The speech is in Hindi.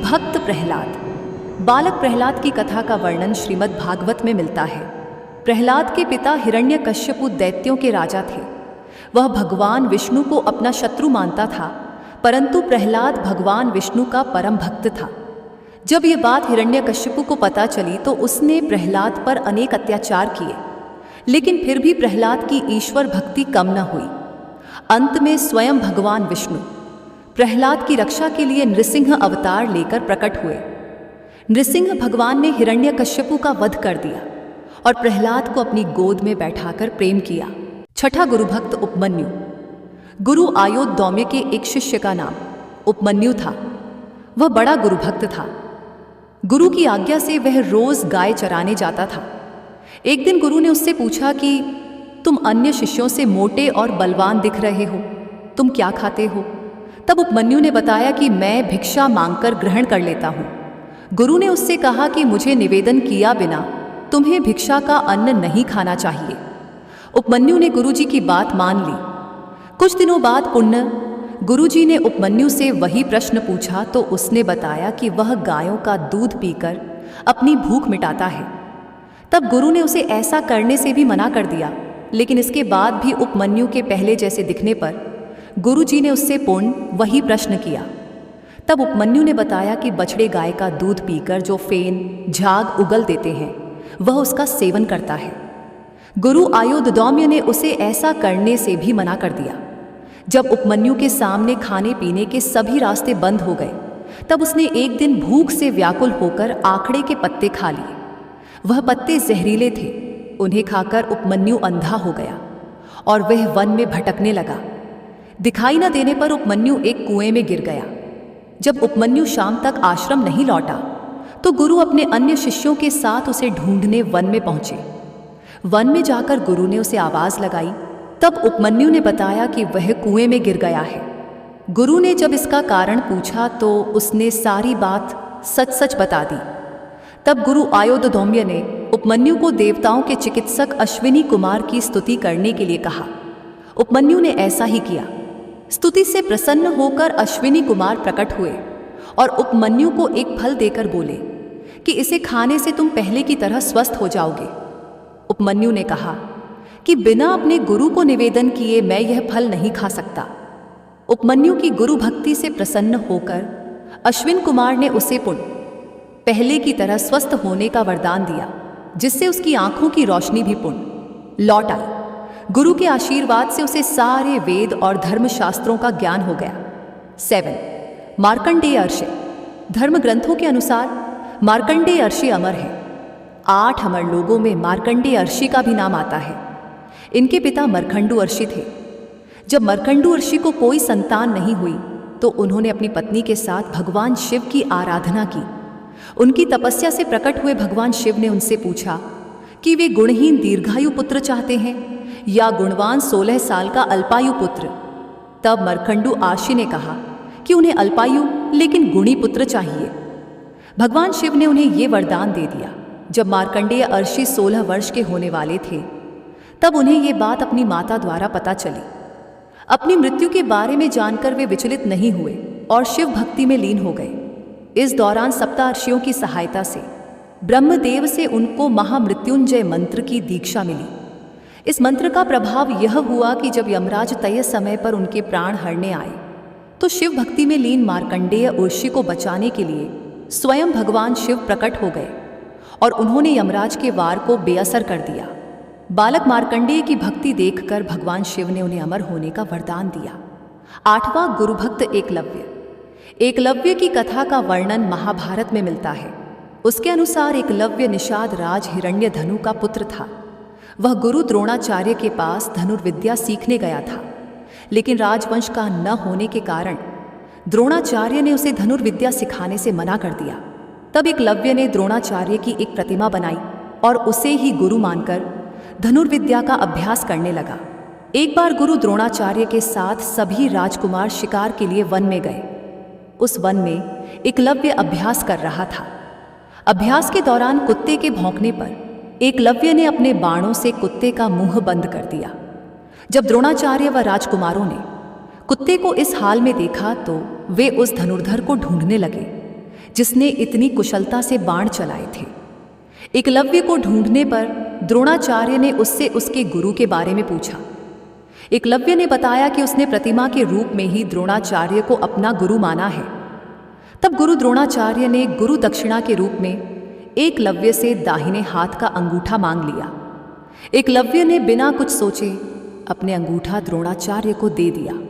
भक्त प्रहलाद। बालक प्रहलाद की कथा का वर्णन श्रीमद् भागवत में मिलता है। प्रहलाद के पिता हिरण्यकश्यपु दैत्यों के राजा थे। वह भगवान विष्णु को अपना शत्रु मानता था, परंतु प्रहलाद भगवान विष्णु का परम भक्त था। जब ये बात हिरण्यकश्यपु को पता चली तो उसने प्रहलाद पर अनेक अत्याचार किए, लेकिन फिर भी प्रहलाद की ईश्वर भक्ति कम न हुई। अंत में स्वयं भगवान विष्णु प्रहलाद की रक्षा के लिए नृसिंह अवतार लेकर प्रकट हुए। नृसिंह भगवान ने हिरण्यकश्यपु का वध कर दिया और प्रहलाद को अपनी गोद में बैठाकर प्रेम किया। छठा गुरुभक्त उपमन्यु। गुरु आयोधौम्य के एक शिष्य का नाम उपमन्यु था। वह बड़ा गुरुभक्त था। गुरु की आज्ञा से वह रोज गाय चराने जाता था। एक दिन गुरु ने उससे पूछा कि तुम अन्य शिष्यों से मोटे और बलवान दिख रहे हो, तुम क्या खाते हो? तब उपमन्यु ने बताया कि मैं भिक्षा मांगकर ग्रहण कर लेता हूँ। गुरु ने उससे कहा कि मुझे निवेदन किया बिना तुम्हें भिक्षा का अन्न नहीं खाना चाहिए। उपमन्यु ने गुरुजी की बात मान ली। कुछ दिनों बाद पुण्य गुरुजी ने उपमन्यु से वही प्रश्न पूछा तो उसने बताया कि वह गायों का दूध पीकर अपनी भूख मिटाता है। तब गुरु ने उसे ऐसा करने से भी मना कर दिया, लेकिन इसके बाद भी उपमन्यु के पहले जैसे दिखने पर गुरुजी ने उससे पुनः वही प्रश्न किया। तब उपमन्यु ने बताया कि बछड़े गाय का दूध पीकर जो फेन झाग उगल देते हैं वह उसका सेवन करता है। गुरु आयोधौम्य ने उसे ऐसा करने से भी मना कर दिया। जब उपमन्यु के सामने खाने पीने के सभी रास्ते बंद हो गए, तब उसने एक दिन भूख से व्याकुल होकर आखड़े के पत्ते खा लिए। वह पत्ते जहरीले थे। उन्हें खाकर उपमन्यु अंधा हो गया और वह वन में भटकने लगा। दिखाई न देने पर उपमन्यु एक कुएं में गिर गया। जब उपमन्यु शाम तक आश्रम नहीं लौटा तो गुरु अपने अन्य शिष्यों के साथ उसे ढूंढने वन में पहुंचे। वन में जाकर गुरु ने उसे आवाज लगाई। तब उपमन्यु ने बताया कि वह कुएं में गिर गया है। गुरु ने जब इसका कारण पूछा तो उसने सारी बात सच सच बता दी। तब गुरु आयोधौम्य ने उपमन्यु को देवताओं के चिकित्सक अश्विनी कुमार की स्तुति करने के लिए कहा। उपमन्यु ने ऐसा ही किया। स्तुति से प्रसन्न होकर अश्विनी कुमार प्रकट हुए और उपमन्यु को एक फल देकर बोले कि इसे खाने से तुम पहले की तरह स्वस्थ हो जाओगे। उपमन्यु ने कहा कि बिना अपने गुरु को निवेदन किए मैं यह फल नहीं खा सकता। उपमन्यु की गुरु भक्ति से प्रसन्न होकर अश्विन कुमार ने उसे पुनः पहले की तरह स्वस्थ होने का वरदान दिया, जिससे उसकी आंखों की रोशनी भी पुनः लौट आई। गुरु के आशीर्वाद से उसे सारे वेद और धर्मशास्त्रों का ज्ञान हो गया। 7. मार्कंडेय ऋषि। धर्म ग्रंथों के अनुसार मार्कंडेय ऋषि अमर है। 8 अमर लोगों में मार्कंडेय ऋषि का भी नाम आता है। इनके पिता मरकंडू ऋषि थे। जब मरकंडू ऋषि को कोई संतान नहीं हुई तो उन्होंने अपनी पत्नी के साथ भगवान शिव की आराधना की। उनकी तपस्या से प्रकट हुए भगवान शिव ने उनसे पूछा कि वे गुणहीन दीर्घायु पुत्र चाहते हैं या गुणवान 16 साल का अल्पायु पुत्र। तब मरकंडू ऋषि ने कहा कि उन्हें अल्पायु लेकिन गुणी पुत्र चाहिए। भगवान शिव ने उन्हें ये वरदान दे दिया। जब मार्कंडेय ऋषि 16 वर्ष के होने वाले थे तब उन्हें ये बात अपनी माता द्वारा पता चली। अपनी मृत्यु के बारे में जानकर वे विचलित नहीं हुए और शिव भक्ति में लीन हो गए। इस दौरान सप्तर्षियों की सहायता से ब्रह्मदेव से उनको महामृत्युंजय मंत्र की दीक्षा मिली। इस मंत्र का प्रभाव यह हुआ कि जब यमराज तय समय पर उनके प्राण हरने आए तो शिव भक्ति में लीन मार्कंडेय ऋषि को बचाने के लिए स्वयं भगवान शिव प्रकट हो गए और उन्होंने यमराज के वार को बेअसर कर दिया। बालक मार्कंडेय की भक्ति देखकर भगवान शिव ने उन्हें अमर होने का वरदान दिया। 8वां गुरुभक्त एकलव्य। एकलव्य की कथा का वर्णन महाभारत में मिलता है। उसके अनुसार एकलव्य निषाद राज हिरण्यधनु का पुत्र था। वह गुरु द्रोणाचार्य के पास धनुर्विद्या सीखने गया था, लेकिन राजवंश का न होने के कारण द्रोणाचार्य ने उसे धनुर्विद्या सिखाने से मना कर दिया। तब एकलव्य ने द्रोणाचार्य की एक प्रतिमा बनाई और उसे ही गुरु मानकर धनुर्विद्या का अभ्यास करने लगा। एक बार गुरु द्रोणाचार्य के साथ सभी राजकुमार शिकार के लिए वन में गए। उस वन में एकलव्य अभ्यास कर रहा था। अभ्यास के दौरान कुत्ते के भौंकने पर एकलव्य ने अपने बाणों से कुत्ते का मुंह बंद कर दिया। जब द्रोणाचार्य व राजकुमारों ने कुत्ते को इस हाल में देखा तो वे उस धनुर्धर को ढूंढने लगे। जिसने इतनी कुशलता से बाण चलाए थे। एकलव्य को ढूंढने पर द्रोणाचार्य ने उससे उसके गुरु के बारे में पूछा। एकलव्य ने बताया कि उसने प्रतिमा के रूप में ही द्रोणाचार्य को अपना गुरु माना है। तब गुरु द्रोणाचार्य ने गुरु दक्षिणा के रूप में एकलव्य से दाहिने हाथ का अंगूठा मांग लिया। एकलव्य ने बिना कुछ सोचे अपने अंगूठा द्रोणाचार्य को दे दिया।